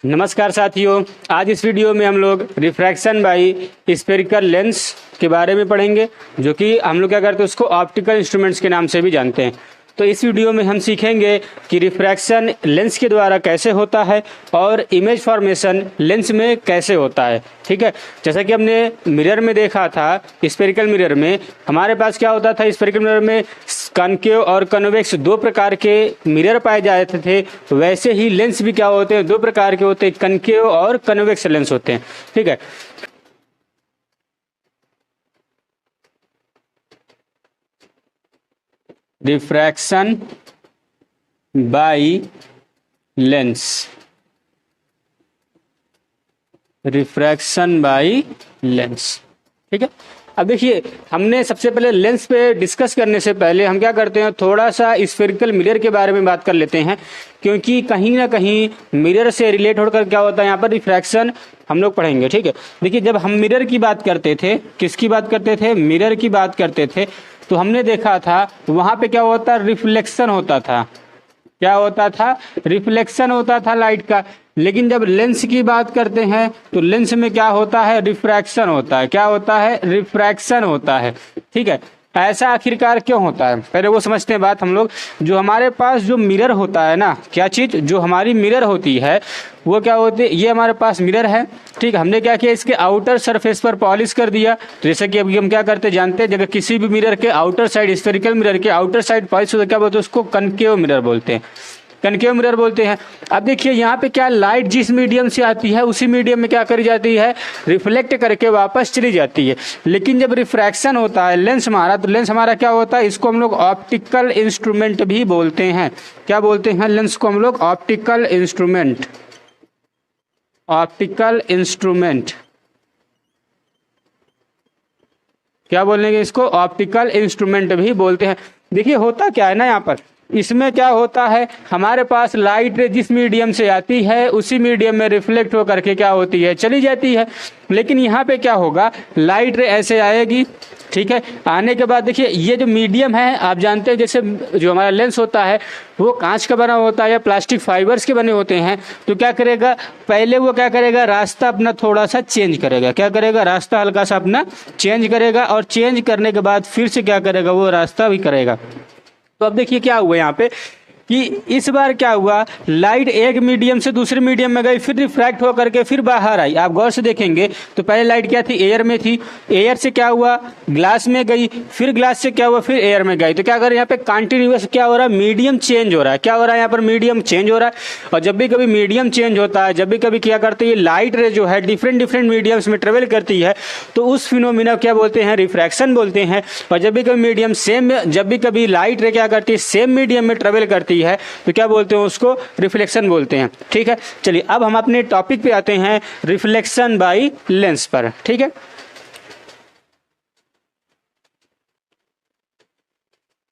नमस्कार साथियों, आज इस वीडियो में हम लोग रिफ्रैक्शन बाय स्फेरिकल लेंस के बारे में पढ़ेंगे, जो कि हम लोग क्या करते हैं उसको ऑप्टिकल इंस्ट्रूमेंट्स के नाम से भी जानते हैं। तो इस वीडियो में हम सीखेंगे कि रिफ्रैक्शन लेंस के द्वारा कैसे होता है और इमेज फॉर्मेशन लेंस में कैसे होता है। ठीक है, जैसा कि हमने मिरर में देखा था, स्फेरिकल मिरर में हमारे पास क्या होता था, स्फेरिकल मिरर में कॉन्केव और कन्वेक्स दो प्रकार के मिरर पाए जाते थे। वैसे ही लेंस भी क्या होते हैं, दो प्रकार के होते हैं, कॉन्केव और कन्वेक्स लेंस होते हैं। ठीक है, refraction by lens, refraction by lens. ठीक है, अब देखिए, हमने सबसे पहले लेंस पे डिस्कस करने से पहले हम क्या करते हैं, थोड़ा सा स्फेरिकल मिरर के बारे में बात कर लेते हैं, क्योंकि कहीं ना कहीं मिरर से रिलेट होकर क्या होता है यहाँ पर रिफ्रैक्शन हम लोग पढ़ेंगे। ठीक है, देखिए, जब हम मिरर की बात करते थे, किसकी बात करते थे, मिरर की बात करते थे, तो हमने देखा था वहां पे क्या होता, रिफ्लेक्शन होता था। क्या होता था, रिफ्लेक्शन होता था लाइट का। लेकिन जब लेंस की बात करते हैं तो लेंस में क्या होता है, रिफ्रैक्शन होता है। क्या होता है, रिफ्रैक्शन होता है। ठीक है, ऐसा आखिरकार क्यों होता है, पहले वो समझते हैं बात हम लोग। जो हमारे पास जो मिरर होता है ना, क्या चीज, जो हमारी मिरर होती है वो क्या होती है, ये हमारे पास मिरर है। ठीक है, हमने क्या किया, इसके आउटर सरफेस पर पॉलिश कर दिया। तो जैसे कि अभी हम क्या करते जानते हैं, जगह किसी भी मिरर के आउटर साइड, स्फेरिकल मिरर के आउटर साइड पॉलिश होता है, क्या बोलते हैं उसको, कनकेव मिरर बोलते हैं, कनकेव मिरर बोलते हैं। अब देखिए यहाँ पे क्या, लाइट जिस मीडियम से आती है उसी मीडियम में क्या करी जाती है, रिफ्लेक्ट करके वापस चली जाती है। लेकिन जब रिफ्रैक्शन होता है लेंस हमारा, तो लेंस हमारा क्या होता है, इसको हम लोग ऑप्टिकल इंस्ट्रूमेंट भी बोलते हैं। क्या बोलते हैं, लेंस को हम लोग ऑप्टिकल इंस्ट्रूमेंट, ऑप्टिकल इंस्ट्रूमेंट क्या बोलेंगे इसको, ऑप्टिकल इंस्ट्रूमेंट भी बोलते हैं। देखिए होता क्या है ना, यहाँ पर इसमें क्या होता है, हमारे पास लाइट जिस मीडियम से आती है उसी मीडियम में रिफ्लेक्ट होकर के क्या होती है, चली जाती है। लेकिन यहाँ पे क्या होगा, लाइट ऐसे आएगी। ठीक है, आने के बाद देखिए ये जो मीडियम है, आप जानते हैं जैसे जो हमारा लेंस होता है वो कांच का बना होता है या प्लास्टिक फाइबर्स के बने होते हैं। तो क्या करेगा, पहले वो क्या करेगा, रास्ता अपना थोड़ा सा चेंज करेगा। क्या करेगा, रास्ता हल्का सा अपना चेंज करेगा, और चेंज करने के बाद फिर से क्या करेगा, वो रास्ता भी करेगा। तो अब देखिए क्या हुआ यहाँ पे कि इस बार क्या हुआ, लाइट एक मीडियम से दूसरे मीडियम में गई, फिर रिफ्रैक्ट होकर के फिर बाहर आई। आप गौर से देखेंगे तो पहले लाइट क्या थी, एयर में थी, एयर से क्या हुआ, ग्लास में गई, फिर ग्लास से क्या हुआ, फिर एयर में गई। तो क्या कर रहे हैं यहाँ पे, कंटिन्यूअस क्या हो रहा है, मीडियम चेंज हो रहा है। क्या हो रहा है यहाँ पर, मीडियम चेंज हो रहा है। और जब भी कभी मीडियम चेंज होता है, जब भी कभी क्या करती है, लाइट रे जो है डिफरेंट डिफरेंट मीडियम्स में ट्रेवल करती है, तो उस फिनोमिना क्या बोलते हैं, रिफ्रैक्शन बोलते हैं। और जब भी कभी मीडियम सेम, जब भी कभी लाइट रे क्या करती है, सेम मीडियम में ट्रेवल करती है, तो क्या बोलते हैं उसको, रिफ्लेक्शन बोलते हैं। ठीक है, चलिए अब हम अपने टॉपिक पे आते हैं, रिफ्लेक्शन बाय लेंस पर। ठीक है,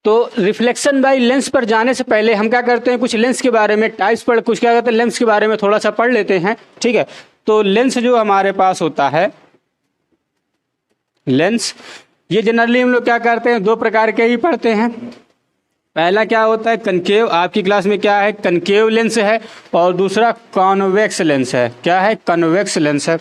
तो रिफ्लेक्शन बाय लेंस पर जाने से पहले हम क्या करते हैं, कुछ लेंस के बारे में टाइप्स पढ़, कुछ क्या कहते हैं लेंस के बारे में थोड़ा सा पढ़ लेते हैं। ठीक है, तो लेंस जो हमारे पास होता है, लेंस ये जनरली हम लोग क्या करते हैं, दो प्रकार के ही पढ़ते हैं। पहला क्या होता है, कनकेव, आपकी क्लास में क्या है, कनकेव लेंस है, और दूसरा कॉन्वेक्स लेंस है। क्या है, कन्वेक्स लेंस है।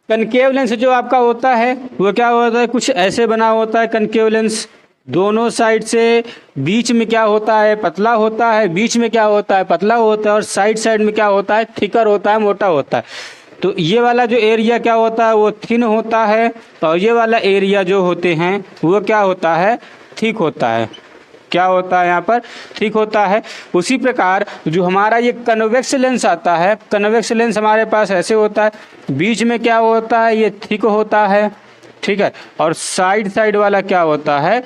कनकेव लेंस जो आपका होता है वो क्या होता है, कुछ ऐसे बना होता है कनकेव लेंस, दोनों साइड से बीच में क्या होता है, पतला होता है, बीच में क्या होता है, पतला होता है, और साइड साइड में क्या होता है, थिकर होता है, मोटा होता है। तो ये वाला जो एरिया क्या होता है, वो थिन होता है, और ये वाला एरिया जो होते हैं वो क्या होता है, थिक होता है। क्या होता है यहाँ पर, ठीक होता है। उसी प्रकार जो हमारा ये कन्वेक्स लेंस आता है, कन्वेक्स लेंस हमारे पास ऐसे होता है, बीच में क्या होता है, ये थिक होता है। ठीक है, और साइड साइड वाला क्या होता है,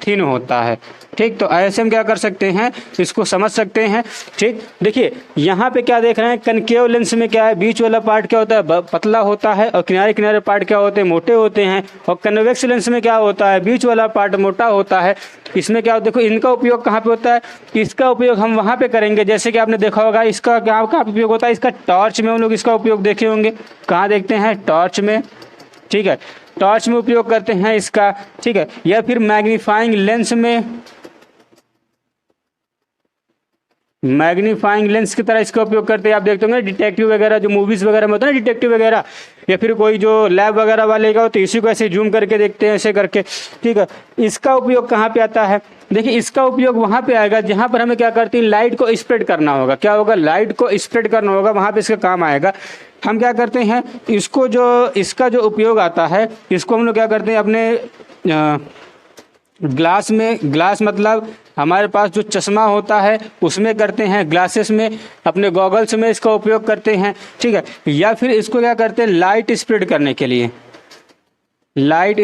थिन होता है। ठीक, तो ऐसे हम क्या कर सकते हैं, इसको समझ सकते हैं। ठीक, देखिए यहाँ पे क्या देख रहे हैं, कनकेव लेंस में क्या है, बीच वाला पार्ट क्या होता है, पतला होता है, और किनारे किनारे पार्ट क्या होते हैं, मोटे होते हैं। और कन्वेक्स लेंस में क्या होता है, बीच वाला पार्ट मोटा होता है। इसमें क्या, देखो इनका उपयोग कहाँ पे होता है, इसका उपयोग हम वहाँ पे करेंगे, जैसे कि आपने देखा होगा इसका क्या कहाँ उपयोग होता है, इसका टॉर्च में हम लोग इसका उपयोग देखे होंगे। कहाँ देखते हैं, टॉर्च में। ठीक है, टॉर्च में उपयोग करते हैं इसका। ठीक है, या फिर मैग्नीफाइंग लेंस में, मैग्नीफाइंग लेंस की तरह इसका उपयोग करते हैं। आप देखते होंगे डिटेक्टिव वगैरह जो मूवीज़ वगैरह में होता है ना, डिटेक्टिव वगैरह, या फिर कोई जो लैब वगैरह वाले का हो तो इसी को ऐसे जूम करके देखते हैं ऐसे करके, ठीक है। इसका उपयोग कहाँ पे आता है? देखिए इसका उपयोग वहाँ पे आएगा जहाँ पर हमें क्या करते हैं, लाइट को स्प्रेड करना होगा। क्या होगा? लाइट को स्प्रेड करना होगा, वहाँ पे इसका काम आएगा। हम क्या करते हैं, इसको जो इसका जो उपयोग आता है, इसको हम लोग क्या करते हैं अपने ग्लास में, ग्लास मतलब हमारे पास जो चश्मा होता है उसमें करते हैं, ग्लासेस में, अपने गॉगल्स में इसका उपयोग करते हैं, ठीक है। या फिर इसको क्या करते हैं, लाइट स्प्रेड करने के लिए, लाइट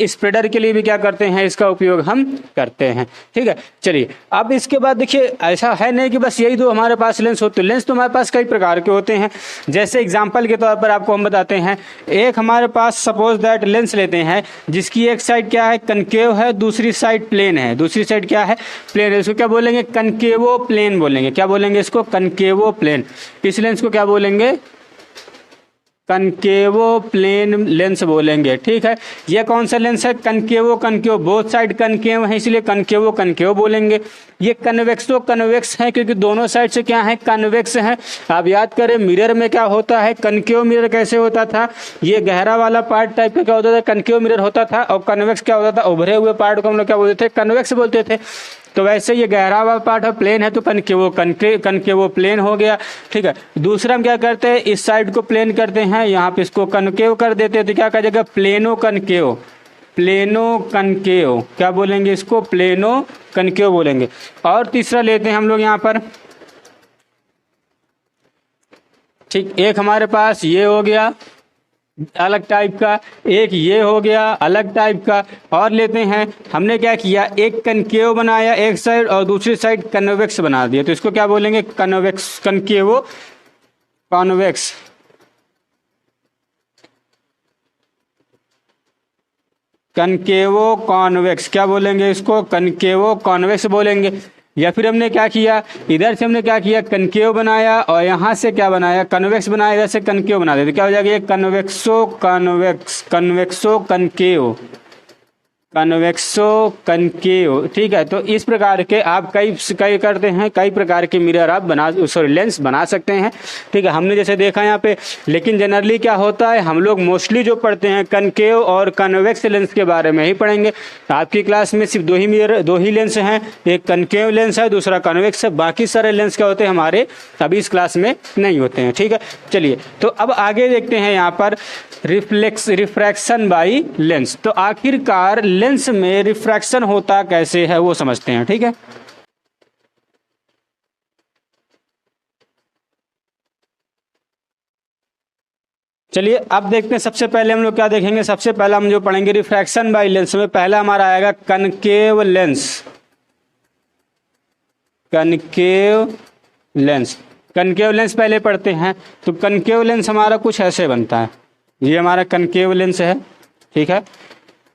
स्प्रेडर के लिए भी क्या करते हैं, इसका उपयोग हम करते हैं, ठीक है। चलिए अब इसके बाद देखिए, ऐसा है नहीं कि बस यही दो हमारे पास लेंस होते हैं, लेंस तो हमारे पास कई प्रकार के होते हैं। जैसे एग्जांपल के तौर पर आपको हम बताते हैं, एक हमारे पास सपोज दैट लेंस लेते हैं जिसकी एक साइड क्या है, कनकेव है, दूसरी साइड प्लेन है। दूसरी साइड क्या है, प्लेन है। इसको क्या बोलेंगे, कनकेवो प्लेन बोलेंगे। क्या बोलेंगे इसको, कनकेवो प्लेन। इस लेंस को क्या बोलेंगे, कनकेवो प्लेन लेंस बोलेंगे, ठीक है। ये कौन सा लेंस है, कनकेवो कनकेव, बोथ साइड कनकेव है इसलिए कनकेवो कनकेव बोलेंगे। ये कन्वेक्सो कन्वेक्स है क्योंकि दोनों साइड से क्या है, कन्वेक्स है। आप याद करें मिरर में क्या होता है, कनकेव मिरर कैसे होता था, ये गहरा वाला पार्ट टाइप का क्या होता था, कनकेव मिरर होता था, और कन्वेक्स क्या होता था, उभरे हुए पार्ट को हम लोग क्या बोलते थे, कन्वेक्स बोलते थे। तो वैसे ये गहरा वाला पार्ट है, प्लेन है, तो कनकेवो प्लेन हो गया, ठीक है। दूसरा हम क्या करते हैं, इस साइड को प्लेन करते हैं, यहाँ पे इसको कनकेव कर देते हैं, तो क्या कहा जाएगा, प्लेनो कनकेव, प्लेनो कनकेव। क्या बोलेंगे इसको, प्लेनो कनकेव बोलेंगे। और तीसरा लेते हैं हम लोग यहाँ पर, ठीक, एक हमारे पास ये हो गया अलग टाइप का, एक ये हो गया अलग टाइप का। और लेते हैं, हमने क्या किया, एक कनकेव बनाया एक साइड और दूसरी साइड कन्वेक्स बना दिया, तो इसको क्या बोलेंगे, कन्वेक्स, कनकेवो कॉन्वेक्स। कनकेवो कॉन्वेक्स क्या बोलेंगे इसको, कनकेवो कॉन्वेक्स बोलेंगे। या फिर हमने क्या किया, इधर से हमने क्या किया, कनकेव बनाया और यहाँ से क्या बनाया, कन्वेक्स बनाया, इधर से कनकेव बना देते, क्या हो जाएगा, ये कन्वेक्सो कॉन्वेक्स, कन्वेक्सो कनकेव, कन्वेक्सो कनकेव, ठीक है। तो इस प्रकार के आप कई करते हैं, कई प्रकार के मिरर आप लेंस बना सकते हैं, ठीक है। हमने जैसे देखा यहाँ पे, लेकिन जनरली क्या होता है, हम लोग मोस्टली जो पढ़ते हैं कनकेव और कन्वेक्स लेंस के बारे में ही पढ़ेंगे। आपकी क्लास में सिर्फ दो ही लेंस हैं, एक कनकेव लेंस है, दूसरा कन्वेक्स है। बाकी सारे लेंस क्या होते हैं हमारे अभी इस क्लास में नहीं होते हैं, ठीक है। चलिए तो अब आगे देखते हैं यहाँ पर रिफ्रैक्शन बाई लेंस। तो आखिरकार लेंस में रिफ्रैक्शन होता कैसे है वो समझते हैं, ठीक है। चलिए अब देखते हैं, सबसे पहले हम लोग क्या देखेंगे, सबसे पहला हम जो पढ़ेंगे रिफ्रैक्शन बाई लेंस में पहला हमारा आएगा concave lens. Concave lens, concave lens पहले पढ़ते हैं। तो कनकेव लेंस हमारा कुछ ऐसे बनता है, ये हमारा कनकेव लेंस है, ठीक है।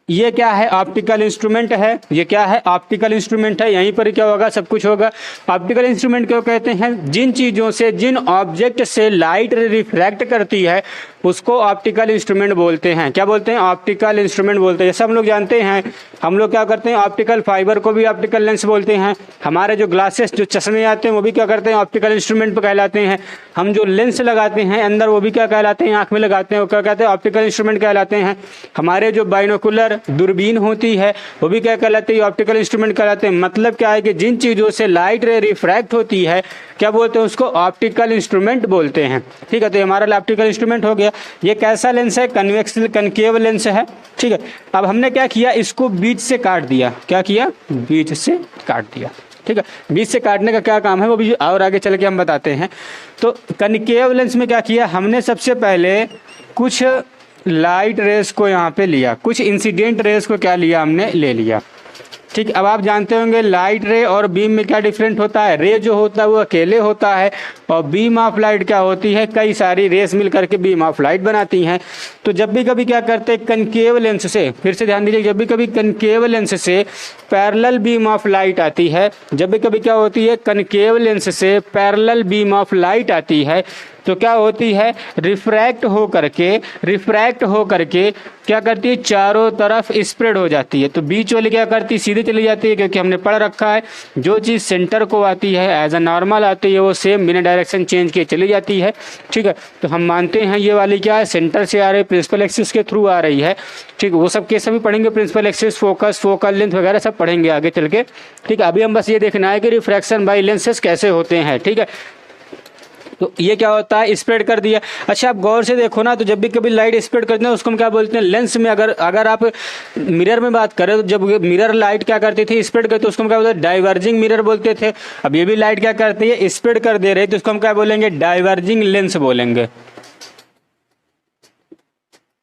ये क्या है, ऑप्टिकल इंस्ट्रूमेंट है। ये क्या है, ऑप्टिकल इंस्ट्रूमेंट है। यहीं पर क्या होगा, सब कुछ होगा। ऑप्टिकल इंस्ट्रूमेंट क्यों कहते हैं, जिन चीज़ों से, जिन ऑब्जेक्ट से लाइट रिफ्रैक्ट करती है उसको ऑप्टिकल इंस्ट्रूमेंट बोलते हैं। क्या बोलते हैं, ऑप्टिकल इंस्ट्रूमेंट बोलते हैं। जैसे हम लोग जानते हैं, हम लोग क्या करते हैं, ऑप्टिकल फाइबर को भी ऑप्टिकल लेंस बोलते हैं। हमारे जो ग्लासेस, जो चश्मे आते हैं वो भी क्या करते हैं, ऑप्टिकल इंस्ट्रूमेंट पर कहलाते हैं। हम जो लेंस लगाते हैं अंदर वो भी क्या कहलाते हैं, आँख में लगाते हैं, वो क्या कहते हैं, ऑप्टिकल इंस्ट्रूमेंट कहलाते हैं। हमारे जो बाइनोकुलर दूरबीन होती है वो भी क्या कहलाती है, ऑप्टिकल इंस्ट्रूमेंट कहलाते हैं। मतलब क्या है कि जिन चीज़ों से लाइट रे रिफ्रैक्ट होती है क्या बोलते हैं, उसको ऑप्टिकल इंस्ट्रूमेंट बोलते हैं, ठीक है। तो हमारा ऑप्टिकल इंस्ट्रूमेंट हो गया। ये कैसा लेंस है, कन्वेक्स कनकेव लेंस है, ठीक है। अब हमने क्या किया, इसको बीच से काट दिया। क्या किया, बीच से काट दिया, ठीक है। बीच से काटने का क्या काम है वो भी और आगे चल के हम बताते हैं। तो कनकेव लेंस में क्या किया, हमने सबसे पहले कुछ लाइट रेस को यहाँ पे लिया, कुछ इंसिडेंट रेस को क्या लिया, हमने ले लिया, ठीक। अब आप जानते होंगे लाइट रे और बीम में क्या डिफरेंट होता है। रे जो होता है वो अकेले होता है और बीम ऑफ लाइट क्या होती है, कई सारी रेस मिल करके बीम ऑफ लाइट बनाती हैं। तो जब भी कभी क्या करते हैं, कनकेव लेंस से, फिर से ध्यान दीजिए, जब भी कभी कनकेव लेंस से पैरेलल बीम ऑफ लाइट आती है, जब भी कभी क्या होती है, कनकेव लेंस से पैरेलल बीम ऑफ लाइट आती है, तो क्या होती है, रिफ्रैक्ट हो करके क्या करती है, चारों तरफ स्प्रेड हो जाती है। तो बीच वाली क्या करती है, सीधे चली जाती है, क्योंकि हमने पढ़ रखा है जो चीज़ सेंटर को आती है एज अ नॉर्मल आती है वो सेम बिना डायरेक्शन चेंज किए चली जाती है। ठीक है, तो हम मानते हैं ये वाली क्या है, सेंटर से आ रही, प्रिंसिपल एक्सिस के थ्रू आ रही है। ठीक, वो सब केस अभी पढ़ेंगे, principal axis, focus, focal length वगैरह सब पढ़ेंगे आगे चल के। ठीक है, अभी हम बस ये देखना है कि रिफ्रैक्शन बाय लेंसेज कैसे होते हैं। ठीक है, तो ये क्या होता है, स्प्रेड कर दिया। अच्छा, आप गौर से देखो ना, तो जब भी कभी लाइट स्प्रेड करते हैं उसको हम क्या बोलते हैं, लेंस में अगर आप मिरर में बात करें तो जब मिरर लाइट क्या करती थी, स्प्रेड करती, तो उसको हम क्या बोलते हैं, डाइवर्जिंग मिरर बोलते थे। अब ये भी लाइट क्या करती है, स्प्रेड कर दे रही है, तो उसको हम क्या बोलेंगे, डाइवर्जिंग लेंस बोलेंगे।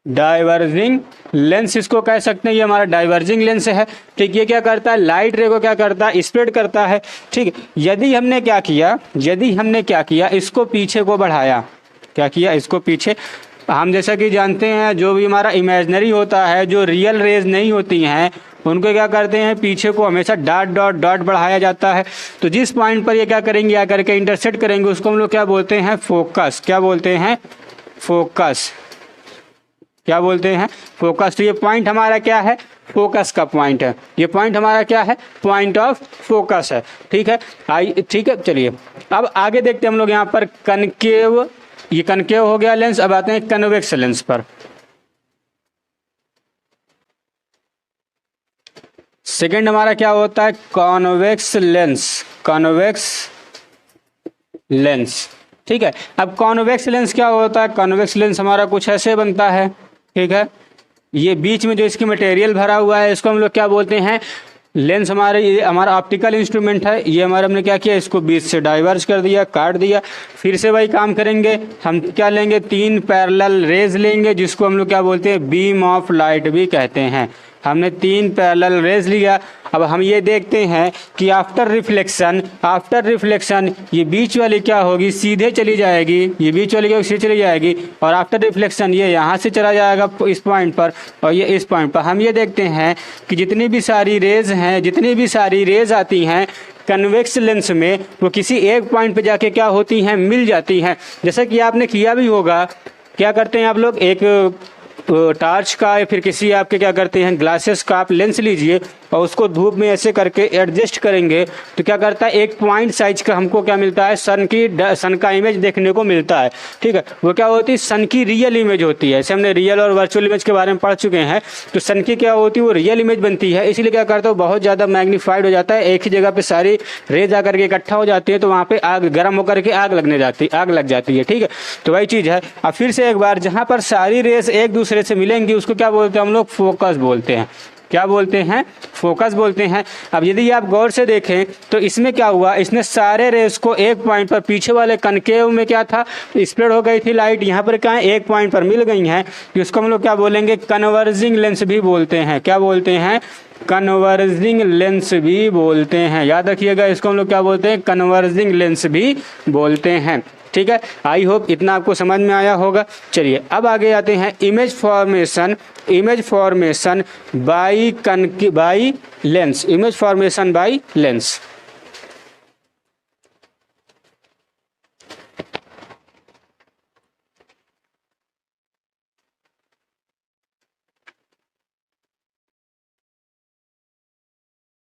डाइवर्जिंग लेंस इसको कह सकते हैं, ये हमारा डाइवर्जिंग लेंस है। ठीक, ये क्या करता है, लाइट रे को क्या करता है, स्प्रेड करता है। ठीक, यदि हमने क्या किया, इसको पीछे को बढ़ाया, क्या किया, इसको पीछे, हम जैसा कि जानते हैं जो भी हमारा इमेजिनरी होता है, जो रियल रेज नहीं होती हैं, उनको क्या करते हैं, पीछे को हमेशा डॉट डॉट डॉट बढ़ाया जाता है। तो जिस पॉइंट पर ये क्या करेंगे, आकर के इंटरसेक्ट करेंगे, उसको हम लोग क्या बोलते हैं, फोकस। क्या बोलते हैं, फोकस। क्या बोलते हैं, फोकस। तो ये पॉइंट हमारा क्या है, फोकस का पॉइंट है। ये पॉइंट हमारा क्या है, पॉइंट ऑफ फोकस है। ठीक है, ठीक है, चलिए अब आगे देखते हैं हम लोग यहाँ पर कनकेव। ये कनकेव हो गया लेंस। अब आते हैं कन्वेक्स लेंस पर। सेकंड हमारा क्या होता है, कॉन्वेक्स लेंस। Convex lens. ठीक है, अब कॉन्वेक्स लेंस क्या होता है, कॉन्वेक्स लेंस हमारा कुछ ऐसे बनता है। ठीक है, ये बीच में जो इसकी मटेरियल भरा हुआ है इसको हम लोग क्या बोलते हैं, लेंस। हमारा ऑप्टिकल इंस्ट्रूमेंट है, ये हमारा हमने क्या किया, इसको बीच से डाइवर्ज कर दिया, काट दिया। फिर से वही काम करेंगे, हम क्या लेंगे, 3 पैरेलल रेज लेंगे, जिसको हम लोग क्या बोलते हैं, बीम ऑफ लाइट भी कहते हैं। हमने 3 पैरेलल रेज लिया। अब हम ये देखते हैं कि आफ्टर रिफ्लेक्शन ये बीच वाली क्या होगी, सीधे चली जाएगी, ये बीच वाली क्या सीधे चली जाएगी, और आफ्टर रिफ्लेक्शन ये यहाँ से चला जाएगा इस पॉइंट पर, और ये इस पॉइंट पर। हम ये देखते हैं कि जितनी भी सारी रेज आती हैं कन्वेक्स लेंस में, वो किसी एक पॉइंट पे जाके क्या होती हैं, मिल जाती हैं। जैसा कि आपने किया भी होगा, क्या करते हैं आप लोग, एक टार्च का या फिर किसी आपके क्या करते हैं ग्लासेस का आप लेंस लीजिए और उसको धूप में ऐसे करके एडजस्ट करेंगे, तो क्या करता है, एक पॉइंट साइज का हमको क्या मिलता है, सन का इमेज देखने को मिलता है। ठीक है, वो क्या होती है, सन की रियल इमेज होती है। ऐसे हमने रियल और वर्चुअल इमेज के बारे में पढ़ चुके हैं। तो सन की क्या होती है, वो रियल इमेज बनती है, इसीलिए क्या करता है, बहुत ज़्यादा मैग्नीफाइड हो जाता है, एक ही जगह पे सारी रेज आकर के इकट्ठा हो जाती है, तो वहाँ पे आग गर्म होकर के आग लग जाती है। ठीक है, तो वही चीज़ है। अब फिर से एक बार, जहाँ पर सारी रेज एक दूसरे से मिलेंगी उसको क्या बोलते हैं हम लोग, फोकस बोलते हैं। क्या बोलते हैं, फोकस बोलते हैं। अब यदि आप गौर से देखें तो इसमें क्या हुआ, इसने सारे रेस को एक पॉइंट पर, पीछे वाले कनकेव में क्या था, स्प्रेड हो गई थी लाइट, यहाँ पर क्या है, एक पॉइंट पर मिल गई हैं, इसको हम लोग क्या बोलेंगे, कन्वर्जिंग लेंस भी बोलते हैं। क्या बोलते हैं, कन्वर्जिंग लेंस भी बोलते हैं। याद रखिएगा, इसको हम लोग क्या बोलते हैं, कन्वर्जिंग लेंस भी बोलते हैं। ठीक है, आई होप इतना आपको समझ में आया होगा। चलिए अब आगे आते हैं, image formation by lens. Image formation by lens.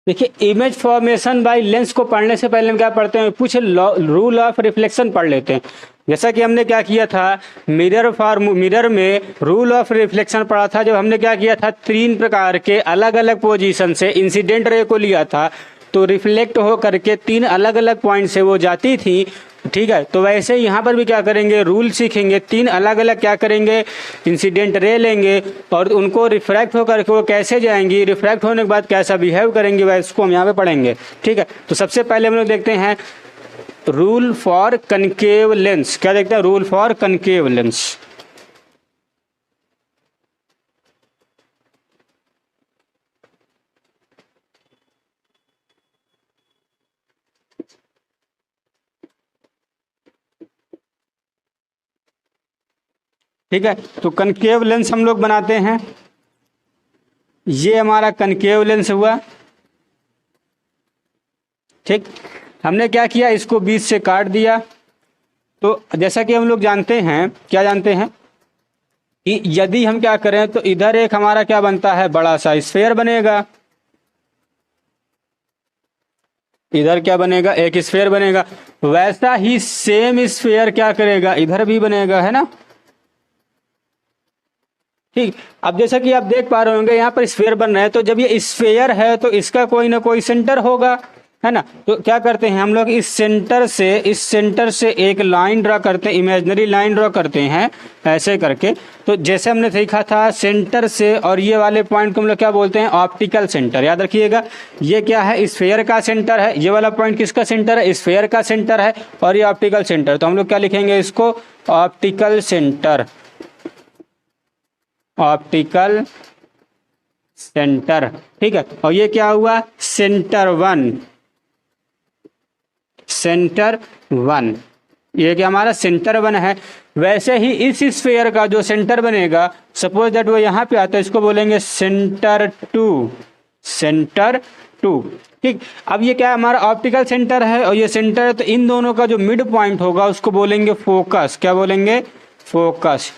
देखिए, इमेज फॉर्मेशन बाय लेंस को पढ़ने से पहले हम क्या पढ़ते हैं, कुछ रूल ऑफ रिफ्लेक्शन पढ़ लेते हैं। जैसा कि हमने क्या किया था, मिरर में रूल ऑफ रिफ्लेक्शन पढ़ा था, जब हमने क्या किया था, 3 प्रकार के अलग अलग पोजीशन से इंसिडेंट रे को लिया था, तो रिफ्लेक्ट हो करके 3 अलग अलग पॉइंट से वो जाती थी। ठीक है, तो वैसे यहाँ पर भी क्या करेंगे, रूल सीखेंगे, 3 अलग अलग क्या करेंगे, इंसिडेंट रे लेंगे और उनको रिफ्रैक्ट होकर के वो कैसे जाएंगी, रिफ्रैक्ट होने के बाद कैसा बिहेव करेंगे, वैसे उसको हम यहाँ पे पढ़ेंगे। ठीक है, तो सबसे पहले हम लोग देखते हैं रूल फॉर कनकेव लेंस। क्या देखते हैं, रूल फॉर कनकेव लेंस। ठीक है, तो कनकेव लेंस हम लोग बनाते हैं। ये हमारा कनकेव लेंस हुआ। ठीक, हमने क्या किया, इसको बीच से काट दिया, तो जैसा कि हम लोग जानते हैं, क्या जानते हैं कि यदि हम क्या करें तो इधर एक हमारा क्या बनता है, बड़ा सा स्फेयर बनेगा, इधर क्या बनेगा, एक स्फेयर बनेगा। वैसा ही सेम स्फेयर क्या करेगा, इधर भी बनेगा, है ना। ठीक, अब जैसा कि आप देख पा रहे होंगे यहाँ पर स्फेयर बन रहा है, तो जब ये स्फेयर है तो इसका कोई ना कोई सेंटर होगा, है ना। तो क्या करते हैं हम लोग, इस सेंटर से एक लाइन ड्रा करते हैं, इमेजिनरी लाइन ड्रा करते हैं ऐसे करके। तो जैसे हमने सीखा था सेंटर से, और ये वाले पॉइंट को हम लोग क्या बोलते हैं, ऑप्टिकल सेंटर। याद रखिएगा, ये क्या है, स्फेयर का सेंटर है, ये वाला पॉइंट किसका सेंटर है, स्फेयर का सेंटर है, और ये ऑप्टिकल सेंटर। तो हम लोग क्या लिखेंगे इसको, ऑप्टिकल सेंटर, ऑप्टिकल सेंटर। ठीक है, और ये क्या हुआ, सेंटर वन, सेंटर वन, ये क्या हमारा सेंटर वन है। वैसे ही इस स्फेयर का जो सेंटर बनेगा, सपोज दैट वो यहां पे आता है, इसको बोलेंगे सेंटर टू, सेंटर टू। ठीक, अब ये क्या है, हमारा ऑप्टिकल सेंटर है और ये सेंटर है, तो इन दोनों का जो मिड पॉइंट होगा उसको बोलेंगे फोकस। क्या बोलेंगे, फोकस,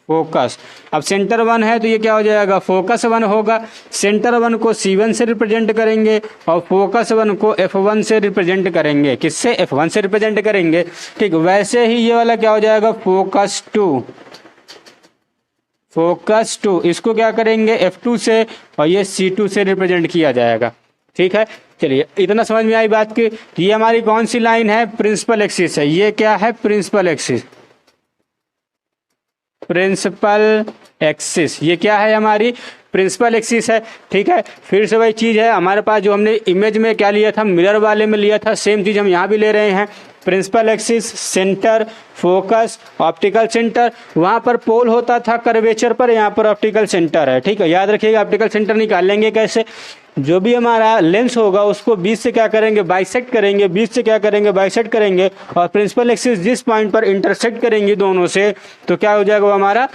फोकस। अब सेंटर वन है तो ये क्या हो जाएगा, फोकस वन होगा। सेंटर वन को C1 से रिप्रेजेंट करेंगे और फोकस वन को F1 से रिप्रेजेंट करेंगे, किससे, F1 से रिप्रेजेंट करेंगे। ठीक, वैसे ही ये वाला क्या हो जाएगा, फोकस टू, फोकस टू, इसको क्या करेंगे F2 से, और ये C2 से रिप्रेजेंट किया जाएगा। ठीक है, चलिए इतना समझ में आई बात की। ये हमारी कौन सी लाइन है, प्रिंसिपल एक्सिस है, ये क्या है, प्रिंसिपल एक्सिस, प्रिंसिपल एक्सिस, ये क्या है, हमारी प्रिंसिपल एक्सिस है। ठीक है, फिर से वही चीज़ है हमारे पास, जो हमने इमेज में क्या लिया था, मिरर वाले में लिया था, सेम चीज़ हम यहाँ भी ले रहे हैं। Principal axis, centre, focus, optical centre. वहाँ पर पोल होता था कर्वेचर पर, यहाँ पर ऑप्टिकल सेंटर है। ठीक है, याद रखिएगा, ऑप्टिकल सेंटर निकाल लेंगे कैसे, जो भी हमारा लेंस होगा उसको 20 से क्या करेंगे, बाइसेक्ट करेंगे, 20 से क्या करेंगे, बाइसेक्ट करेंगे, और प्रिंसिपल एक्सिस जिस पॉइंट पर इंटरसेक्ट करेंगे दोनों से, तो क्या हो जाएगा, वो हमारा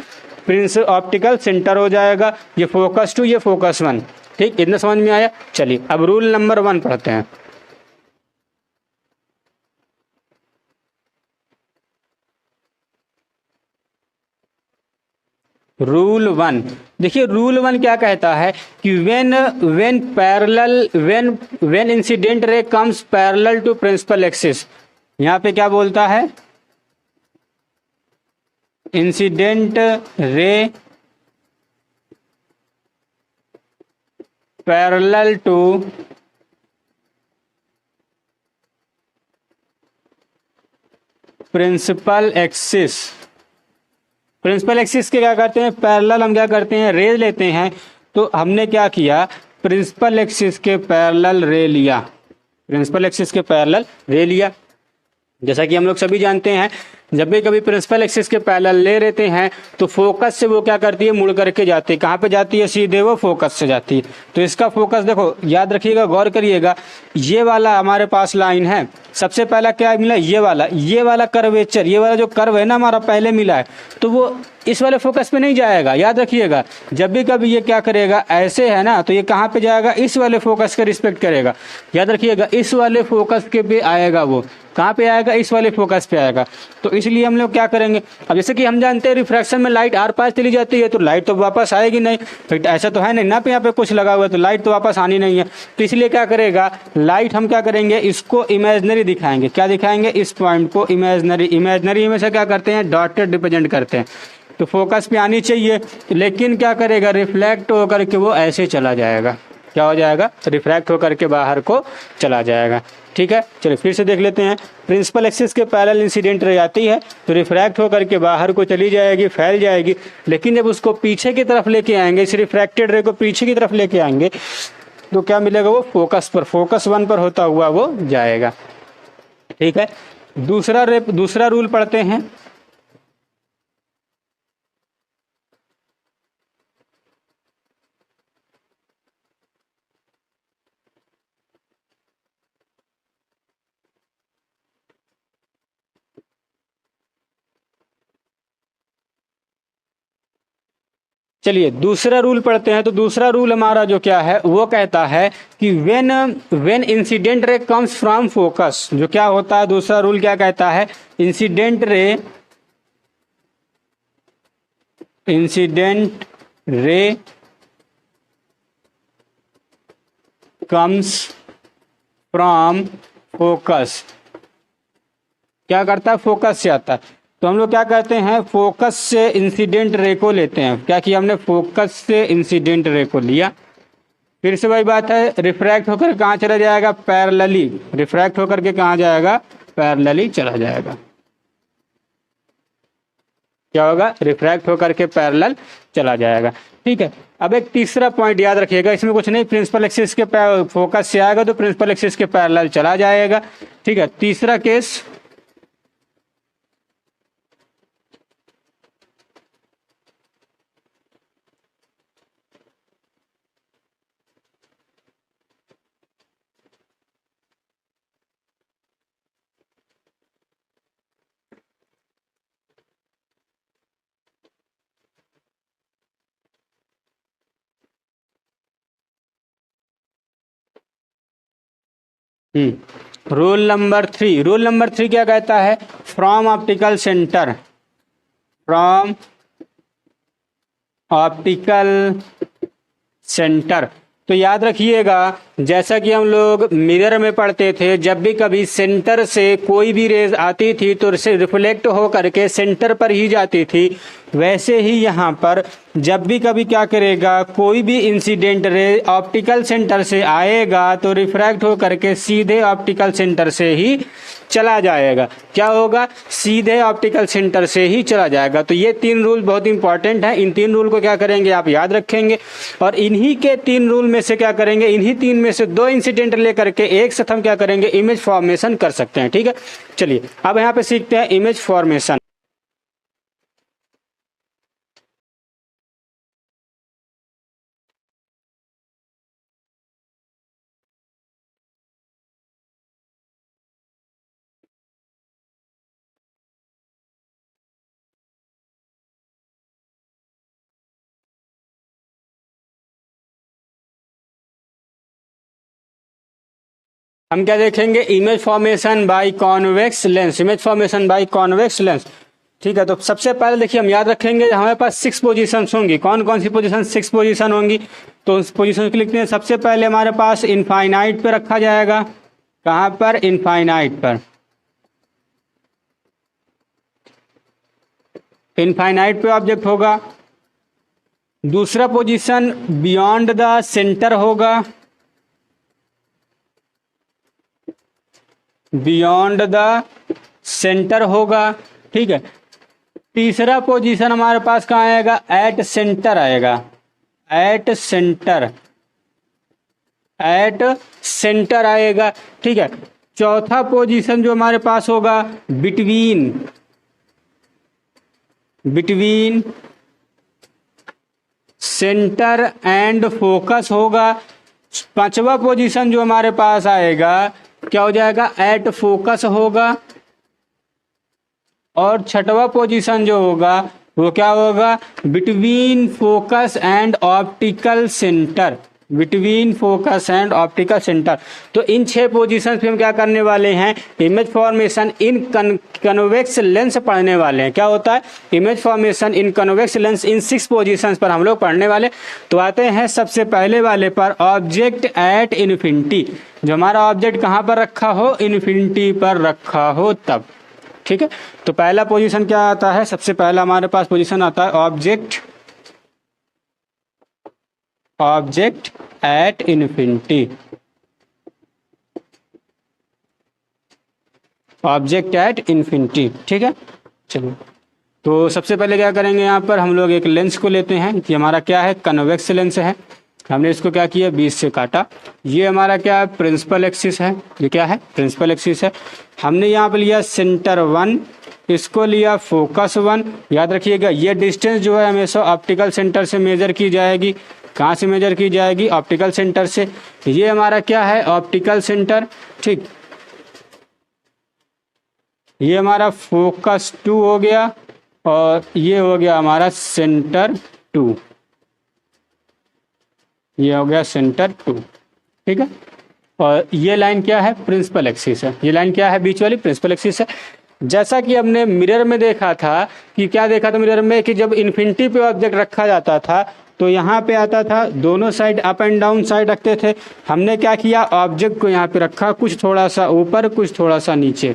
प्रिंस ऑप्टिकल सेंटर हो जाएगा। ये फोकस टू, ये फोकस वन। ठीक, इतना समझ में आया। चलिए अब रूल नंबर 1 पढ़ते हैं। रूल 1, देखिए रूल 1 क्या कहता है कि when parallel, when incident ray comes parallel to principal axis, यहाँ पे क्या बोलता है, incident ray parallel to principal axis. Principal axis के क्या करते हैं, पैरेलल हम क्या करते हैं, रे लेते हैं। तो हमने क्या किया, प्रिंसिपल एक्सिस के पैरेलल रे लिया, प्रिंसिपल एक्सिस के पैरेलल रे लिया। जैसा कि हम लोग सभी जानते हैं, जब भी कभी प्रिंसिपल एक्सिस के पैरेलल ले लेते हैं तो फोकस से वो क्या करती है, मुड़ करके जाती है। कहाँ पे जाती है, सीधे वो फोकस से जाती है। तो इसका फोकस देखो, याद रखिएगा, गौर करिएगा, ये वाला हमारे पास लाइन है, सबसे पहला क्या मिला, ये वाला कर्वेचर, ये वाला जो कर्व है ना हमारा पहले मिला है, तो वो इस वाले फोकस पे नहीं जाएगा। याद रखिएगा, जब भी कभी ये क्या करेगा, ऐसे है ना, तो ये कहाँ पे जाएगा, इस वाले फोकस का रिस्पेक्ट करेगा। याद रखिएगा, इस वाले फोकस के पे आएगा, वो कहाँ पे आएगा, इस वाले फोकस पे आएगा। तो इसलिए हम लोग क्या करेंगे, अब जैसे कि हम जानते हैं रिफ्रैक्शन में लाइट आर पास चली जाती है, तो लाइट तो वापस आएगी नहीं, तो ऐसा तो है नहीं ना, पे यहाँ पे कुछ लगा हुआ है तो लाइट तो वापस आनी नहीं है। तो इसलिए क्या करेगा, लाइट हम क्या करेंगे, इसको इमेजनरी दिखाएंगे। क्या दिखाएंगे, इस पॉइंट को इमेजनरी, इमेजनरी में से क्या करते हैं, डॉटेड रिप्रेजेंट करते हैं। तो फोकस पे आनी चाहिए, लेकिन क्या करेगा, रिफ्लेक्ट होकर के वो ऐसे चला जाएगा। क्या हो जाएगा, रिफ्रैक्ट होकर के बाहर को चला जाएगा। ठीक है, चलिए फिर से देख लेते हैं। प्रिंसिपल एक्सिस के पैरेलल इंसिडेंट रे जाती है तो रिफ्रैक्ट होकर के बाहर को चली जाएगी, फैल जाएगी। लेकिन जब उसको पीछे की तरफ लेके आएंगे, इस रिफ्रैक्टेड रे को पीछे की तरफ लेके आएंगे, तो क्या मिलेगा, वो फोकस पर, फोकस 1 पर होता हुआ वो जाएगा। ठीक है, दूसरा रूल पढ़ते हैं। चलिए दूसरा रूल पढ़ते हैं। तो दूसरा रूल हमारा जो क्या है वो कहता है कि when incident ray comes from focus, जो क्या होता है दूसरा रूल क्या कहता है, incident ray comes from focus, क्या करता है फोकस से आता है। तो हम लोग क्या करते हैं, फोकस से इंसिडेंट रे को लेते हैं। क्या किया हमने, फोकस से इंसिडेंट रे को लिया, फिर से वही बात है, रिफ्रैक्ट होकर कहाँ चला जाएगा, पैरेलली, रिफ्रैक्ट होकर के कहाँ जाएगा, पैरेलली चला जाएगा। क्या होगा, रिफ्रैक्ट होकर के पैरेलल चला जाएगा। ठीक है, अब एक तीसरा पॉइंट याद रखिएगा, इसमें कुछ नहीं, प्रिंसिपल एक्सिस के फोकस से आएगा तो प्रिंसिपल एक्सिस के पैरेलल चला जाएगा। ठीक है, तीसरा case, rule number 3, rule number 3 क्या कहता है, from optical centre, from optical centre. तो याद रखिएगा, जैसा कि हम लोग मिरर में पढ़ते थे, जब भी कभी सेंटर से कोई भी रेज आती थी तो रिफ्लेक्ट हो करके सेंटर पर ही जाती थी, वैसे ही यहाँ पर जब भी कभी क्या करेगा, कोई भी इंसिडेंट रे ऑप्टिकल सेंटर से आएगा तो रिफ्रैक्ट हो करके सीधे ऑप्टिकल सेंटर से ही चला जाएगा। क्या होगा, सीधे ऑप्टिकल सेंटर से ही चला जाएगा। तो ये 3 रूल बहुत इंपॉर्टेंट है, इन 3 रूल को क्या करेंगे, आप याद रखेंगे, और इन्हीं के 3 रूल में से क्या करेंगे, इन्हीं 3 में से 2 इंसिडेंट लेकर के एक साथ हम क्या करेंगे, इमेज फॉर्मेशन कर सकते हैं। ठीक है, चलिए अब यहाँ पे सीखते हैं इमेज फॉर्मेशन। हम क्या देखेंगे, image formation by convex lens, image formation by convex lens. ठीक है, तो सबसे पहले देखिए हम याद रखेंगे हमारे पास 6 पोजीशंस होंगी। कौन कौन सी पोजीशन, 6 पोजीशन होंगी। तो उस पोजीशन को लिखते हैं। सबसे पहले हमारे पास इनफाइनाइट पे रखा जाएगा, कहाँ पर, इनफाइनाइट पर, इनफाइनाइट पे ऑब्जेक्ट होगा। दूसरा पोजीशन बियॉन्ड द सेंटर होगा, बियॉन्ड द सेंटर होगा। ठीक है, तीसरा पोजीशन हमारे पास कहाँ आएगा, एट सेंटर आएगा, एट सेंटर, एट सेंटर आएगा। ठीक है, चौथा पोजीशन जो हमारे पास होगा, between, between centre and focus होगा। पांचवा पोजीशन जो हमारे पास आएगा क्या हो जाएगा, एट फोकस होगा। और छठवा पोजीशन जो होगा वो क्या होगा, between focus and optical centre, between focus and optical centre. तो इन 6 पोजीशन पे हम क्या करने वाले हैं, इमेज फॉर्मेशन इन कन्वेक्स लेंस पढ़ने वाले हैं। क्या होता है, इमेज फॉर्मेशन इन कन्वेक्स लेंस, इन 6 पोजीशन पर हम लोग पढ़ने वाले। तो आते हैं सबसे पहले वाले पर, ऑब्जेक्ट एट इन्फिनिटी। जो हमारा ऑब्जेक्ट कहाँ पर रखा हो, इन्फिनिटी पर रखा हो तब। ठीक है, तो पहला पोजीशन क्या आता है, सबसे पहला हमारे पास पोजीशन आता है object, object at infinity, object at infinity. ठीक है, चलिए तो सबसे पहले क्या करेंगे, यहाँ पर हम लोग एक लेंस को लेते हैं कि हमारा क्या है, कन्वेक्स लेंस है। हमने इसको क्या किया, 20 से काटा। ये हमारा क्या है, प्रिंसिपल एक्सिस है। ये क्या है, प्रिंसिपल एक्सिस है। हमने यहाँ पे लिया सेंटर 1, इसको लिया फोकस 1। याद रखिएगा ये डिस्टेंस जो है हमेशा ऑप्टिकल सेंटर से मेजर की जाएगी। कहाँ से मेजर की जाएगी, ऑप्टिकल सेंटर से। ये हमारा क्या है, ऑप्टिकल सेंटर। ठीक, ये हमारा फोकस 2 हो गया और ये हो गया हमारा सेंटर 2। ये हो गया सेंटर 2, ठीक है। और ये लाइन क्या है, प्रिंसिपल एक्सिस है। ये लाइन क्या है, बीच वाली प्रिंसिपल एक्सिस है। जैसा कि हमने मिरर में देखा था कि क्या देखा था मिरर में, कि जब इन्फिनिटी पे ऑब्जेक्ट रखा जाता था तो यहाँ पे आता था, दोनों side up and down side रखते थे। हमने क्या किया, ऑब्जेक्ट को यहाँ पे रखा, कुछ थोड़ा सा ऊपर कुछ थोड़ा सा नीचे।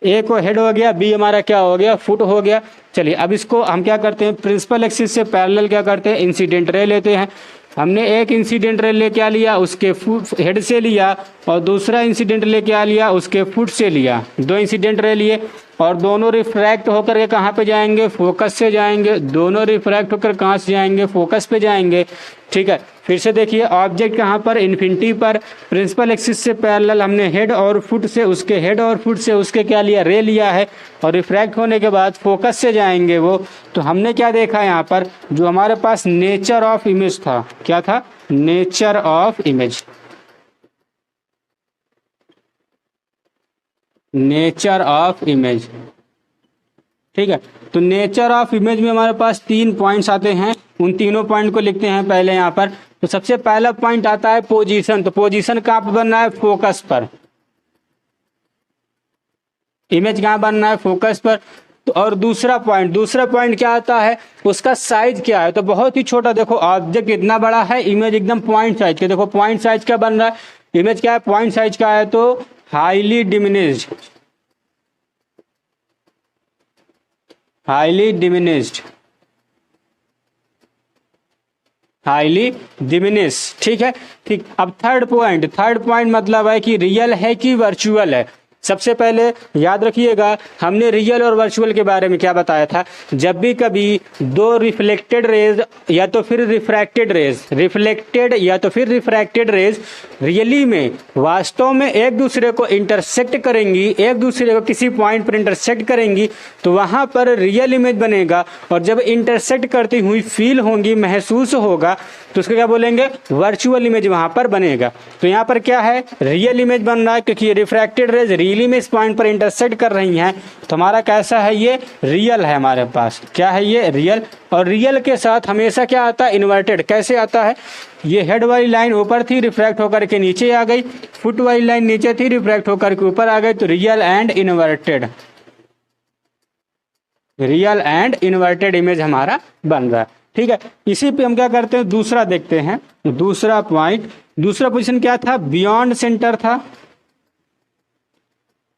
ए को हेड हो गया, बी हमारा क्या हो गया, फुट हो गया। चलिए अब इसको हम क्या करते हैं, प्रिंसिपल एक्सिस से पैरेलल क्या करते हैं, इंसिडेंट रे लेते हैं। हमने एक इंसिडेंट रे ले क्या लिया, उसके फुट हेड से लिया, और दूसरा इंसिडेंट ले क्या लिया, उसके फुट से लिया। दो इंसिडेंट रे लिए और दोनों रिफ्रैक्ट होकर के कहाँ पे जाएंगे, फोकस से जाएंगे। दोनों रिफ्रैक्ट होकर कहाँ से जाएंगे, फोकस पे जाएंगे, ठीक है। फिर से देखिए, ऑब्जेक्ट कहाँ पर, इन्फिनिटी पर। प्रिंसिपल एक्सिस से पैरेलल हमने हेड और फुट से, उसके हेड और फुट से उसके क्या लिया, रे लिया है। और रिफ्रैक्ट होने के बाद फोकस से जाएंगे वो। तो हमने क्या देखा यहाँ पर, जो हमारे पास नेचर ऑफ इमेज था, क्या था, nature of image. Nature of image, ठीक है। तो नेचर ऑफ इमेज में हमारे पास 3 पॉइंट्स आते हैं। उन तीनों पॉइंट को लिखते हैं पहले यहाँ पर। तो सबसे पहला पॉइंट आता है पोजीशन। तो पोजीशन कहाँ पर बनना है, फोकस पर। इमेज कहाँ बनना है, फोकस पर। तो और दूसरा पॉइंट क्या आता है, उसका साइज क्या है। तो बहुत ही छोटा, देखो ऑब्जेक्ट इतना बड़ा है, इमेज एकदम पॉइंट साइज के। देखो पॉइंट साइज क्या बन रहा है, इमेज क्या है, पॉइंट साइज का है। तो highly diminished, highly diminished, highly diminish, ठीक है, ठीक। अब थर्ड पॉइंट मतलब है कि रियल है कि वर्चुअल है। सबसे पहले याद रखिएगा, हमने रियल और वर्चुअल के बारे में क्या बताया था। जब भी कभी दो रिफ्लेक्टेड रेज या तो फिर रिफ्रैक्टेड रेज, रिफ्लेक्टेड या तो फिर रिफ्रैक्टेड रेज रियली में वास्तव में एक दूसरे को इंटरसेक्ट करेंगी, एक दूसरे को किसी पॉइंट पर इंटरसेक्ट करेंगी, तो वहां पर रियल इमेज बनेगा। और जब इंटरसेक्ट करती हुई फील होंगी, महसूस होगा, तो उसको क्या बोलेंगे, वर्चुअल इमेज वहां पर बनेगा। तो यहाँ पर क्या है, रियल इमेज बन रहा है, क्योंकि रिफ्रैक्टेड रेज रियली में इस पॉइंट पर इंटरसेक्ट कर रही हैं। तो हमारा कैसा है, ये रियल है हमारे पास। क्या है ये, रियल। और रियल के साथ हमेशा क्या आता है, इन्वर्टेड। कैसे आता है, ये हेड वाली लाइन ऊपर थी, रिफ्रैक्ट होकर के नीचे आ गई, फुट वाली लाइन नीचे थी, रिफ्रैक्ट होकर के ऊपर आ गई। तो real and inverted, real and inverted image हमारा बन रहा है, ठीक है। इसी पे हम क्या करते हैं, दूसरा देखते हैं। दूसरा पॉइंट, दूसरा पोजीशन क्या था, बियॉन्ड सेंटर था।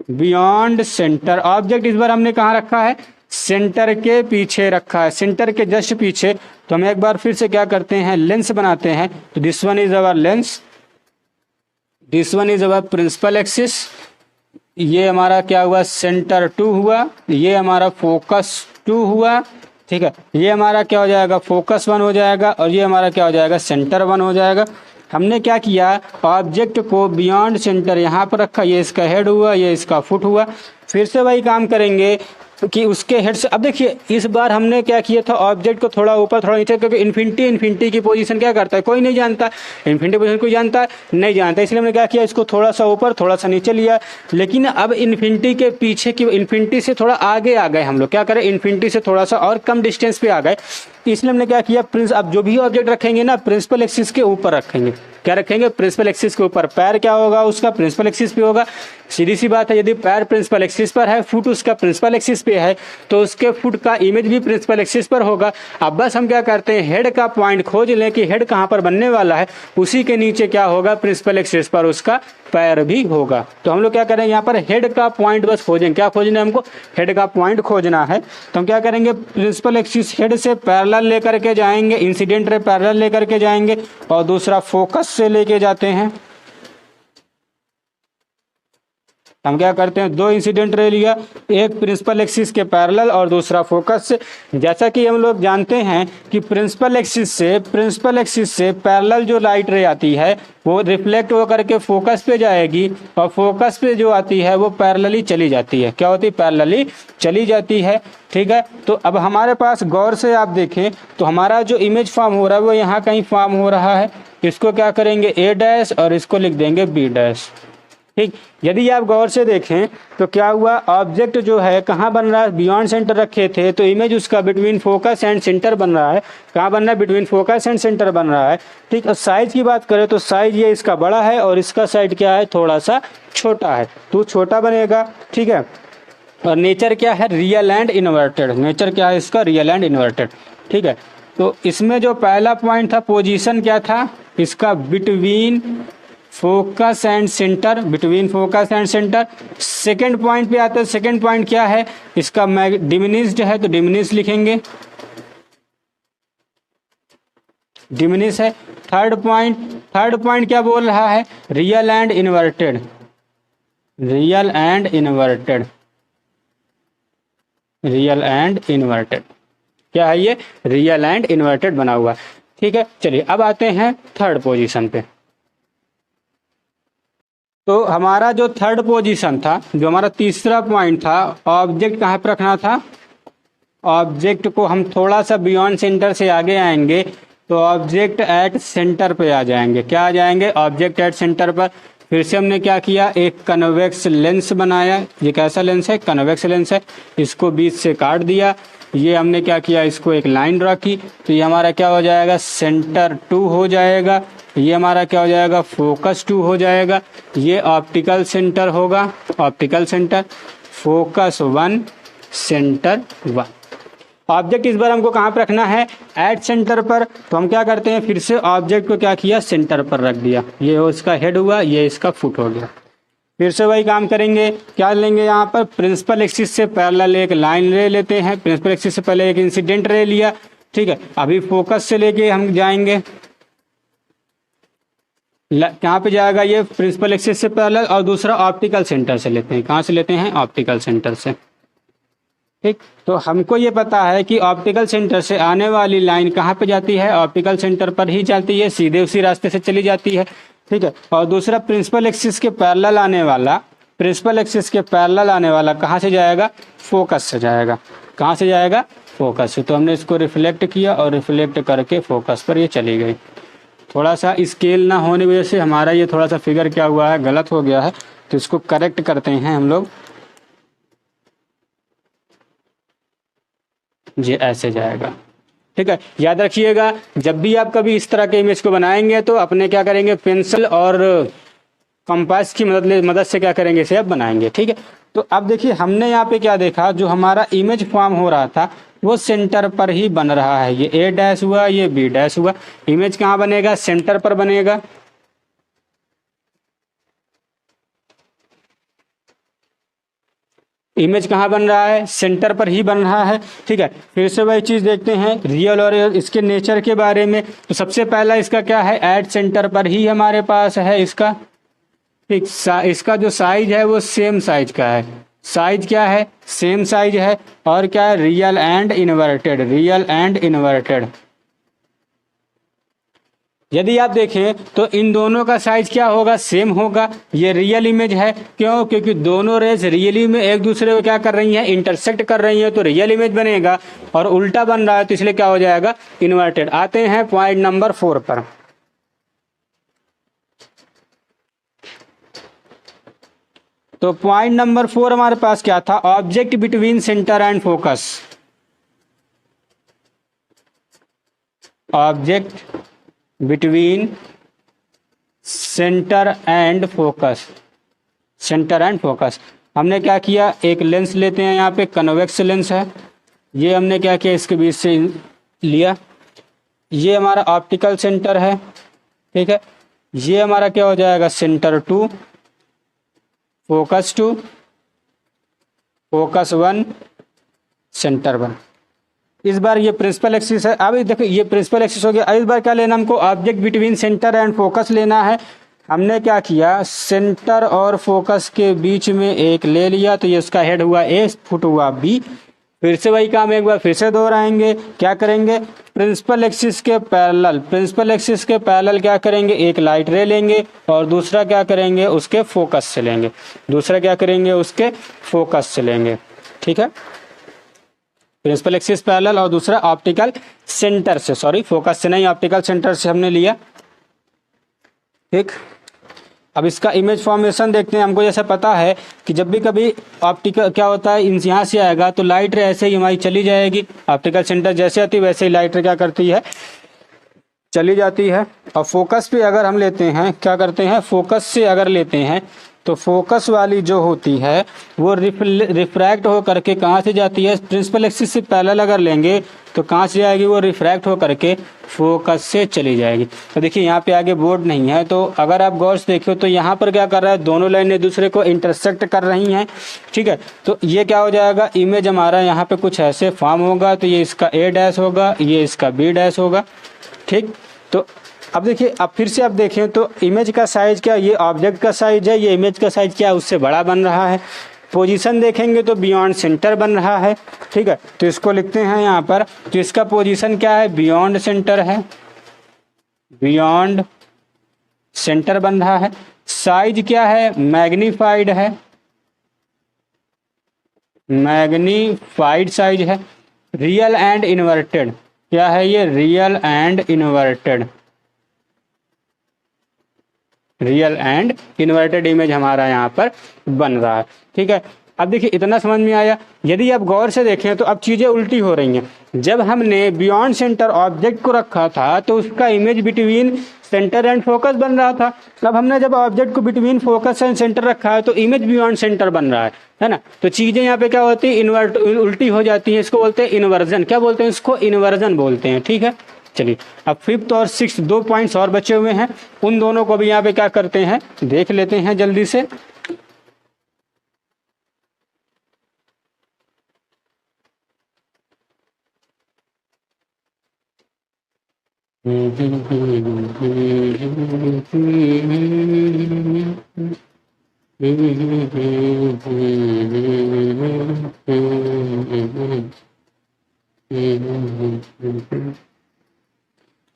बियॉन्ड सेंटर, ऑब्जेक्ट इस बार हमने कहाँ रखा है, सेंटर के पीछे रखा है, सेंटर के जस्ट पीछे। तो हम एक बार फिर से क्या करते हैं, लेंस बनाते हैं। तो this one is our lens, this one is our principal axis. ये हमारा क्या हुआ, सेंटर 2 हुआ, ये हमारा फोकस 2 हुआ, ठीक है। ये हमारा क्या हो जाएगा, फोकस 1 हो जाएगा, और ये हमारा क्या हो जाएगा, सेंटर 1 हो जाएगा। हमने क्या किया, ऑब्जेक्ट को बियॉन्ड सेंटर यहाँ पर रखा, ये इसका हेड हुआ, ये इसका फुट हुआ। फिर से वही काम करेंगे कि उसके हेड से, अब देखिए इस बार हमने क्या किया था, ऑब्जेक्ट को थोड़ा ऊपर थोड़ा नीचे, क्योंकि इन्फिनिटी की पोजीशन क्या करता है, कोई नहीं जानता। इन्फिनिटी पोजीशन कोई जानता है, नहीं जानता, इसलिए हमने क्या किया, इसको थोड़ा सा ऊपर थोड़ा सा नीचे लिया। लेकिन अब इन्फिनिटी के पीछे की, इन्फिनिटी से थोड़ा आगे आ गए हम लोग, क्या करें, इन्फिनिटी से थोड़ा सा और कम डिस्टेंस पे आ गए। इसलिए हमने क्या किया, अब जो भी ऑब्जेक्ट रखेंगे ना, प्रिंसिपल एक्सिस के ऊपर रखेंगे। क्या रखेंगे, प्रिंसिपल एक्सिस के ऊपर। पैर क्या होगा उसका, प्रिंसिपल एक्सिस पे होगा। सीधी सी बात है, यदि पैर प्रिंसिपल एक्सिस पर है, फुट उसका प्रिंसिपल एक्सिस पे है, तो उसके फुट का इमेज भी प्रिंसिपल एक्सिस पर होगा। अब बस हम क्या करते हैं, हेड का पॉइंट खोज लें कि हेड कहाँ पर बनने वाला है, उसी के नीचे क्या होगा, प्रिंसिपल एक्सिस पर उसका पैर भी होगा। तो हम लोग क्या करेंगे, यहाँ पर हेड का पॉइंट बस खोजेंगे। क्या खोजना है हमको, हेड का पॉइंट खोजना है। तो हम क्या करेंगे, प्रिंसिपल एक्सिस हेड से पैरेलल लेकर के जाएंगे, इंसिडेंट रे पैरेलल लेकर के जाएंगे, और दूसरा फोकस से लेके जाते हैं। हम क्या करते हैं, दो इंसिडेंट रे लिया, एक प्रिंसिपल एक्सिस के पैरेलल और दूसरा फोकस से। जैसा कि हम लोग जानते हैं कि प्रिंसिपल एक्सिस से पैरेलल जो लाइट रे आती है वो रिफ्लेक्ट होकर के फोकस पे जाएगी, और फोकस पे जो आती है वो पैरेलली चली जाती है। क्या होती है, पैरेलली चली जाती है, ठीक है। तो अब हमारे पास गौर से आप देखें तो हमारा जो इमेज फॉर्म हो रहा है वो यहाँ कहीं फॉर्म हो रहा है। इसको क्या करेंगे, A डैश, और इसको लिख देंगे B डैश, ठीक। यदि आप गौर से देखें तो क्या हुआ, ऑब्जेक्ट जो है कहाँ बन रहा है, बियॉन्ड सेंटर रखे थे तो इमेज उसका बिटवीन फोकस एंड सेंटर बन रहा है। कहाँ बन रहा है, बिटवीन फोकस एंड सेंटर बन रहा है। ठीक। और साइज की बात करें तो साइज ये इसका बड़ा है और इसका साइज क्या है, थोड़ा सा छोटा है, तो छोटा बनेगा। ठीक है। और नेचर क्या है, रियल एंड इन्वर्टेड। नेचर क्या है इसका, रियल एंड इन्वर्टेड। ठीक है। तो इसमें जो पहला पॉइंट था, पोजीशन क्या था इसका, between focus and centre, between focus and centre. Second point पे आते हैं, सेकंड पॉइंट क्या है इसका, डिमिनिश्ड है तो डिमिनिश लिखेंगे, डिमिनिश है। थर्ड पॉइंट क्या बोल रहा है, real and inverted, real and inverted, real and inverted. क्या है ये, रियल एंड इन्वर्टेड बना हुआ। ठीक है। चलिए अब आते हैं थर्ड पोजीशन पे। तो हमारा जो थर्ड पोजीशन था, जो हमारा तीसरा पॉइंट था, ऑब्जेक्ट कहाँ पर रखना था, ऑब्जेक्ट को हम थोड़ा सा बियॉन्ड सेंटर से आगे आएंगे तो ऑब्जेक्ट एट सेंटर पे आ जाएंगे। क्या आ जाएंगे, ऑब्जेक्ट एट सेंटर पर। फिर से हमने क्या किया, एक कन्वेक्स लेंस बनाया। ये कैसा लेंस है, कन्वेक्स लेंस है। इसको बीच से काट दिया। ये हमने क्या किया, इसको एक लाइन ड्रा की, तो ये हमारा क्या हो जाएगा, सेंटर 2 हो जाएगा। ये हमारा क्या हो जाएगा, फोकस 2 हो जाएगा। ये ऑप्टिकल सेंटर होगा, optical centre, focus 1, centre 1। Object इस बार हमको कहाँ पर रखना है, एट सेंटर पर। तो हम क्या करते हैं, फिर से ऑब्जेक्ट को क्या किया, सेंटर पर रख दिया। ये इसका हेड हुआ, ये इसका फुट हो गया। फिर से वही काम करेंगे, क्या लेंगे यहाँ पर, प्रिंसिपल एक्सिस से पैरेलल एक लाइन ले लेते हैं। प्रिंसिपल एक्सिस से पहले एक इंसिडेंट रे लिया। ठीक है। अभी फोकस से लेके हम जाएंगे, कहाँ पे जाएगा ये, प्रिंसिपल एक्सिस से पैरेलल। और दूसरा ऑप्टिकल सेंटर से लेते हैं। कहाँ से लेते हैं, ऑप्टिकल सेंटर से। ठीक। तो हमको ये पता है कि ऑप्टिकल सेंटर से आने वाली लाइन कहाँ पे जाती है, ऑप्टिकल सेंटर पर ही जाती है, सीधे उसी रास्ते से चली जाती है। ठीक है। और दूसरा प्रिंसिपल एक्सिस के पैरेलल आने वाला, प्रिंसिपल एक्सिस के पैरेलल आने वाला कहाँ से जाएगा, फोकस से जाएगा। कहाँ से जाएगा, फोकस से। तो हमने इसको रिफ्लेक्ट किया और रिफ्लेक्ट करके फोकस पर ये चली गई। थोड़ा सा स्केल ना होने की वजह से हमारा ये थोड़ा सा फिगर क्या हुआ है, गलत हो गया है, तो इसको करेक्ट करते हैं हम लोग। ये ऐसे जाएगा। ठीक है। याद रखिएगा, जब भी आप कभी इस तरह के इमेज को बनाएंगे तो अपने क्या करेंगे, पेंसिल और कंपास की मदद से क्या करेंगे, इसे आप बनाएंगे। ठीक है। तो अब देखिए हमने यहाँ पे क्या देखा, जो हमारा इमेज फॉर्म हो रहा था वो सेंटर पर ही बन रहा है। ये ए डैश हुआ, ये बी डैश हुआ। इमेज कहाँ बनेगा, सेंटर पर बनेगा। इमेज कहाँ बन रहा है, सेंटर पर ही बन रहा है। ठीक है। फिर से वही चीज़ देखते हैं रियल और इसके नेचर के बारे में। तो सबसे पहला इसका क्या है, एट सेंटर पर ही हमारे पास है इसका। ठीक। इसका जो साइज है वो सेम साइज का है। साइज क्या है, सेम साइज है। और क्या है, real and inverted, real and inverted. यदि आप देखें तो इन दोनों का साइज क्या होगा, सेम होगा। ये रियल इमेज है, क्यों, क्योंकि दोनों रेज रियली में एक दूसरे को क्या कर रही हैं, इंटरसेक्ट कर रही हैं, तो रियल इमेज बनेगा। और उल्टा बन रहा है तो इसलिए क्या हो जाएगा, इन्वर्टेड। आते हैं पॉइंट नंबर 4 पर। तो पॉइंट नंबर 4 हमारे पास क्या था, object between centre and focus. Object between centre and focus, centre and focus. हमने क्या किया, एक लेंस लेते हैं, यहाँ पे कन्वेक्स लेंस है। ये हमने क्या किया, इसके बीच से लिया। ये हमारा ऑप्टिकल सेंटर है। ठीक है। ये हमारा क्या हो जाएगा, सेंटर 2, फोकस 2, फोकस 1, सेंटर 1। इस बार ये प्रिंसिपल एक्सिस है। अब देखो ये प्रिंसिपल एक्सिस हो गया। इस बार क्या लेना हमको, object between centre and focus लेना है। हमने क्या किया, सेंटर और फोकस के बीच में एक ले लिया, तो ये उसका हेड हुआ ए, फुट हुआ बी। फिर से वही काम एक बार फिर से दोहराएंगे। क्या करेंगे, प्रिंसिपल एक्सिस के पैरेलल, प्रिंसिपल एक्सिस के पैरेलल क्या करेंगे, एक लाइट रे लेंगे और दूसरा क्या करेंगे, उसके फोकस से लेंगे। दूसरा क्या करेंगे, उसके फोकस से लेंगे। ठीक है। प्रिंसिपल एक्सिस पैरेलल और दूसरा ऑप्टिकल सेंटर से, सॉरी फोकस से नहीं, ऑप्टिकल सेंटर से हमने लिया। ठीक। अब इसका इमेज फॉर्मेशन देखते हैं। हमको जैसे पता है कि जब भी कभी ऑप्टिकल क्या होता है, यहाँ से आएगा तो लाइट रे ऐसे ही हमारी चली जाएगी, ऑप्टिकल सेंटर जैसे आती है वैसे ही लाइट रे क्या करती है, चली जाती है। और फोकस पे अगर हम लेते हैं, क्या करते हैं, फोकस से अगर लेते हैं तो फोकस वाली जो होती है वो रिफ्रैक्ट हो करके कहाँ से जाती है, प्रिंसिपल एक्सिस से पैरेलल अगर लेंगे तो कहाँ से जाएगी, वो रिफ्रैक्ट हो करके फोकस से चली जाएगी। तो देखिए यहाँ पे आगे बोर्ड नहीं है, तो अगर आप गौर से देखिए तो यहाँ पर क्या कर रहा है, दोनों लाइन एक दूसरे को इंटरसेक्ट कर रही हैं, ठीक है। तो ये क्या हो जाएगा, इमेज हमारा यहाँ पे कुछ ऐसे फॉर्म होगा, तो ये इसका ए डैश होगा, ये इसका बी डैश होगा, ठीक। तो अब देखिए, अब फिर से आप देखें तो इमेज का साइज क्या, ये ऑब्जेक्ट का साइज है, ये इमेज का साइज क्या है, उससे बड़ा बन रहा है। पोजीशन देखेंगे तो बियॉन्ड सेंटर बन रहा है, ठीक है। तो इसको लिखते हैं यहाँ पर, तो इसका पोजीशन क्या है, बियॉन्ड सेंटर है, बियॉन्ड सेंटर बन रहा है। साइज क्या है, मैग्नीफाइड है, मैग्नीफाइड साइज है। रियल एंड इन्वर्टेड, क्या है ये, real and inverted, real and inverted image हमारा यहाँ पर बन रहा है, ठीक है। अब देखिए इतना समझ में आया। यदि आप गौर से देखें तो अब चीज़ें उल्टी हो रही हैं। जब हमने बियॉन्ड सेंटर ऑब्जेक्ट को रखा था तो उसका image between centre and focus बन रहा था। अब हमने जब ऑब्जेक्ट को बिटवीन फोकस एंड सेंटर रखा है तो इमेज बियॉन्ड सेंटर बन रहा है ना। तो चीज़ें यहाँ पे क्या होती है, उल्टी हो जाती हैं। इसको बोलते हैं इन्वर्जन। क्या बोलते हैं इसको, इन्वर्जन बोलते हैं, ठीक है। चलिए अब 5th और 6th 2 पॉइंट्स और बचे हुए हैं, उन दोनों को भी यहाँ पे क्या करते हैं, देख लेते हैं जल्दी से।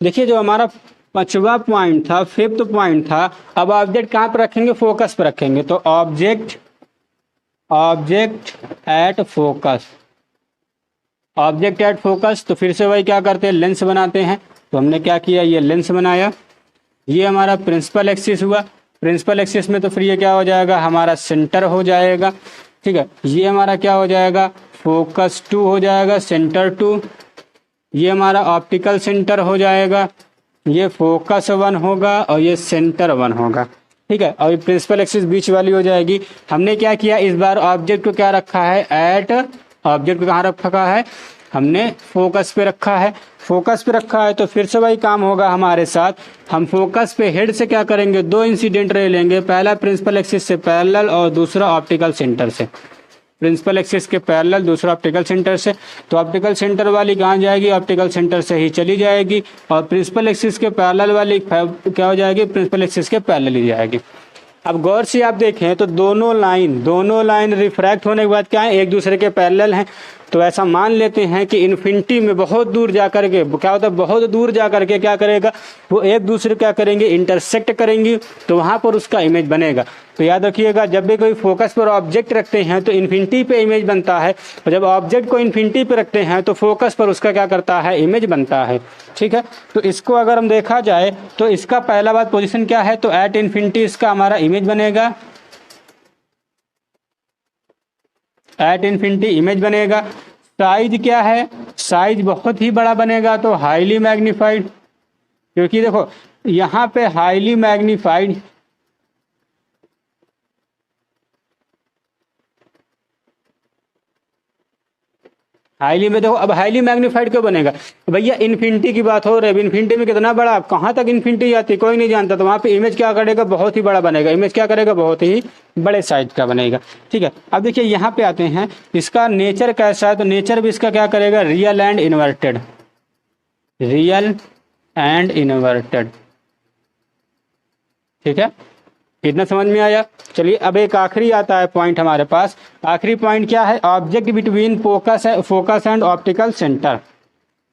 देखिए जो हमारा 5वां पॉइंट था, 5th पॉइंट था, अब ऑब्जेक्ट कहाँ पर रखेंगे, फोकस पर रखेंगे। तो object at focus, object at focus, तो फिर से वही क्या करते हैं, लेंस बनाते हैं। तो हमने क्या किया, ये लेंस बनाया, ये हमारा प्रिंसिपल एक्सिस हुआ। प्रिंसिपल एक्सिस में तो फिर ये क्या हो जाएगा, हमारा सेंटर हो जाएगा, ठीक है। ये हमारा क्या हो जाएगा, फोकस 2 हो जाएगा, सेंटर 2। ये हमारा ऑप्टिकल सेंटर हो जाएगा, ये फोकस 1 होगा और ये सेंटर 1 होगा, ठीक है। और ये प्रिंसिपल एक्सिस बीच वाली हो जाएगी। हमने क्या किया, इस बार ऑब्जेक्ट को क्या रखा है, एट, ऑब्जेक्ट को कहाँ रखा है, हमने फोकस पे रखा है। फोकस पे रखा है तो फिर से वही काम होगा हमारे साथ। हम फोकस पे हेड से क्या करेंगे, 2 इंसिडेंट रे लेंगे, पहला प्रिंसिपल एक्सिस से पैरेलल और दूसरा ऑप्टिकल सेंटर से। प्रिंसिपल एक्सिस के पैरेलल, दूसरा ऑप्टिकल सेंटर से। तो ऑप्टिकल सेंटर वाली कहाँ जाएगी, ऑप्टिकल सेंटर से ही चली जाएगी। और प्रिंसिपल एक्सिस के पैरेलल वाली क्या हो जाएगी, प्रिंसिपल एक्सिस के पैरेलल ही जाएगी। अब गौर से आप देखें तो दोनों लाइन रिफ्रैक्ट होने के बाद क्या है, एक दूसरे के पैरेलल हैं। तो ऐसा मान लेते हैं कि इन्फिनिटी में बहुत दूर जा कर के क्या होता है, बहुत दूर जा कर के क्या करेगा, वो एक दूसरे क्या करेंगे, इंटरसेक्ट करेंगी, तो वहाँ पर उसका इमेज बनेगा। तो याद रखिएगा, जब भी कोई फोकस पर ऑब्जेक्ट रखते हैं तो इन्फिनिटी पे इमेज बनता है, और जब ऑब्जेक्ट को इन्फिनिटी पे रखते हैं तो फोकस पर उसका क्या करता है, इमेज बनता है, ठीक है। तो इसको अगर हम देखा जाए तो इसका पहला बात पोजीशन क्या है, तो एट इन्फिनिटी इसका हमारा इमेज बनेगा, एट इन्फिनिटी इमेज बनेगा। साइज क्या है, साइज बहुत ही बड़ा बनेगा, तो हाईली मैग्नीफाइड, क्योंकि देखो यहाँ पे हाईली मैग्नीफाइड, हाईली में देखो, अब हाईली मैग्नीफाइड क्यों बनेगा भैया, इन्फिनिटी की बात हो रही है। इन्फिनिटी में कितना बड़ा, कहाँ तक इन्फिनिटी जाती है कोई नहीं जानता, तो वहाँ पे इमेज क्या करेगा, बहुत ही बड़ा बनेगा। इमेज क्या करेगा, बहुत ही बड़े साइज का बनेगा, ठीक है। अब देखिए यहाँ पे आते हैं, इसका नेचर कैसा है, तो नेचर भी इसका क्या करेगा, real and inverted, real and inverted, ठीक है। इतना समझ में आया। चलिए अब एक आखिरी आता है पॉइंट हमारे पास। आखिरी पॉइंट क्या है, object between focus and optical centre.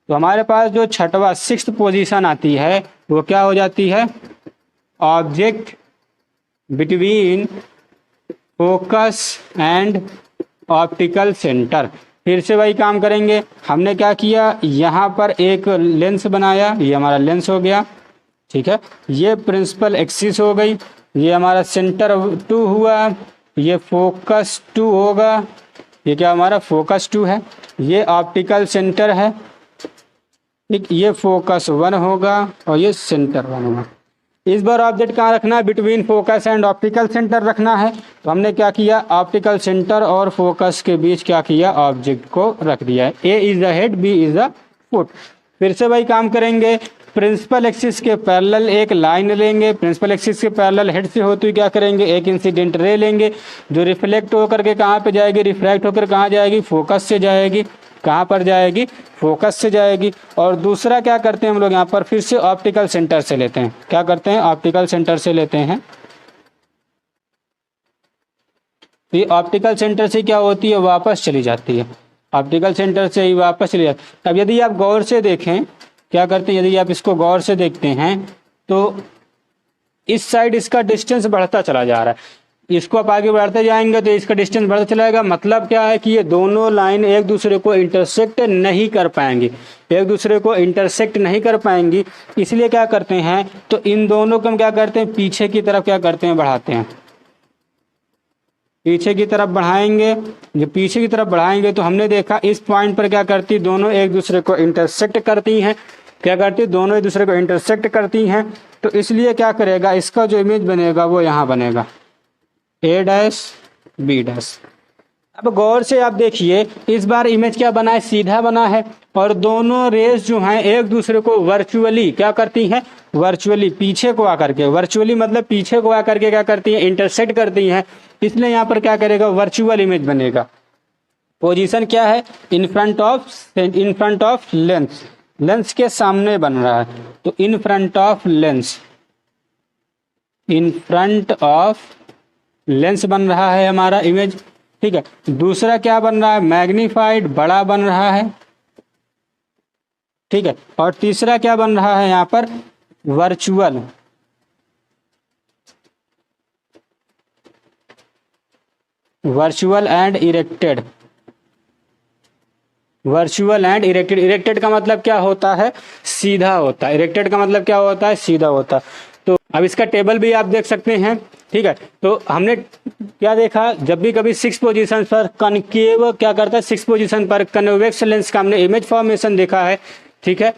तो हमारे पास जो 6वां 6th पोजीशन आती है वो क्या हो जाती है, object between focus and optical centre. फिर से वही काम करेंगे। हमने क्या किया, यहाँ पर एक लेंस बनाया, ये हमारा लेंस हो गया, ठीक है। ये प्रिंसिपल एक्सिस हो गई, ये हमारा सेंटर 2 हुआ, ये फोकस 2 होगा, ये क्या हमारा फोकस 2 है, ये ऑप्टिकल सेंटर है, ठीक, ये फोकस 1 होगा और ये सेंटर 1 होगा। इस बार ऑब्जेक्ट कहाँ रखना है, between focus and optical centre रखना है। तो हमने क्या किया, ऑप्टिकल सेंटर और फोकस के बीच क्या किया, ऑब्जेक्ट को रख दिया है। A is the head, B is the foot. फिर से भाई काम करेंगे, प्रिंसिपल एक्सिस के पैरेलल एक लाइन लेंगे, प्रिंसिपल एक्सिस के पैरेलल हेड से होते हुए क्या करेंगे, एक इंसिडेंट रे लेंगे जो रिफ्लेक्ट होकर के कहाँ पे जाएगी, रिफ्रैक्ट होकर कहाँ जाएगी, फोकस से जाएगी। कहाँ पर जाएगी, फोकस से जाएगी। और दूसरा क्या करते हैं हम लोग यहाँ पर फिर से ऑप्टिकल सेंटर से लेते हैं, क्या करते हैं, ऑप्टिकल सेंटर से लेते हैं। तो ये ऑप्टिकल सेंटर से क्या होती है, वापस चली जाती है, ऑप्टिकल सेंटर से ही वापस चली जाती है। अब यदि आप गौर से देखें, क्या करते हैं, यदि आप इसको गौर से देखते हैं तो इस साइड इसका डिस्टेंस बढ़ता चला जा रहा है, इसको आप आगे बढ़ाते जाएंगे तो इसका डिस्टेंस बढ़ता चलाएगा। मतलब क्या है कि ये दोनों लाइन एक दूसरे को इंटरसेक्ट नहीं कर पाएंगी, एक दूसरे को इंटरसेक्ट नहीं कर पाएंगी। इसलिए क्या करते हैं, तो इन दोनों को हम क्या करते हैं, पीछे की तरफ क्या करते हैं, बढ़ाते हैं, पीछे की तरफ बढ़ाएंगे। जब पीछे की तरफ बढ़ाएंगे तो हमने देखा इस पॉइंट पर क्या करती, दोनों एक दूसरे को इंटरसेक्ट करती हैं, क्या करती, दोनों एक दूसरे को इंटरसेक्ट करती हैं। तो इसलिए क्या करेगा, इसका जो इमेज बनेगा वो यहाँ बनेगा, ए डैश बी डैश। अब गौर से आप देखिए, इस बार इमेज क्या बना है, सीधा बना है, और दोनों रेस जो हैं एक दूसरे को वर्चुअली क्या करती हैं, वर्चुअली पीछे को आकर के, वर्चुअली मतलब पीछे को आकर के क्या करती हैं, इंटरसेक्ट करती हैं। इसलिए यहाँ पर क्या करेगा, वर्चुअल इमेज बनेगा। पोजीशन क्या है, in front of lens, lens के सामने बन रहा है, तो in front of lens, in front of lens बन रहा है हमारा इमेज, ठीक है। दूसरा क्या बन रहा है, मैग्नीफाइड, बड़ा बन रहा है, ठीक है। और तीसरा क्या बन रहा है यहाँ पर, virtual, virtual and erected, virtual and erected. Erected का मतलब क्या होता है, सीधा होता है, इरेक्टेड का मतलब क्या होता है, सीधा होता है। तो अब इसका टेबल भी आप देख सकते हैं, ठीक है। तो हमने क्या देखा, जब भी कभी 6 पोजीशन पर कनकेव क्या करता है, 6 पोजीशन पर कन्वेक्स लेंस का हमने इमेज फॉर्मेशन देखा है, ठीक है।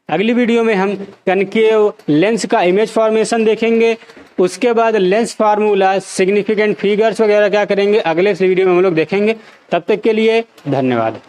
अगली वीडियो में हम कनकेव लेंस का इमेज फॉर्मेशन देखेंगे, उसके बाद लेंस फार्मूला, सिग्निफिकेंट फिगर्स वगैरह क्या करेंगे, अगले वीडियो में हम लोग देखेंगे। तब तक के लिए धन्यवाद।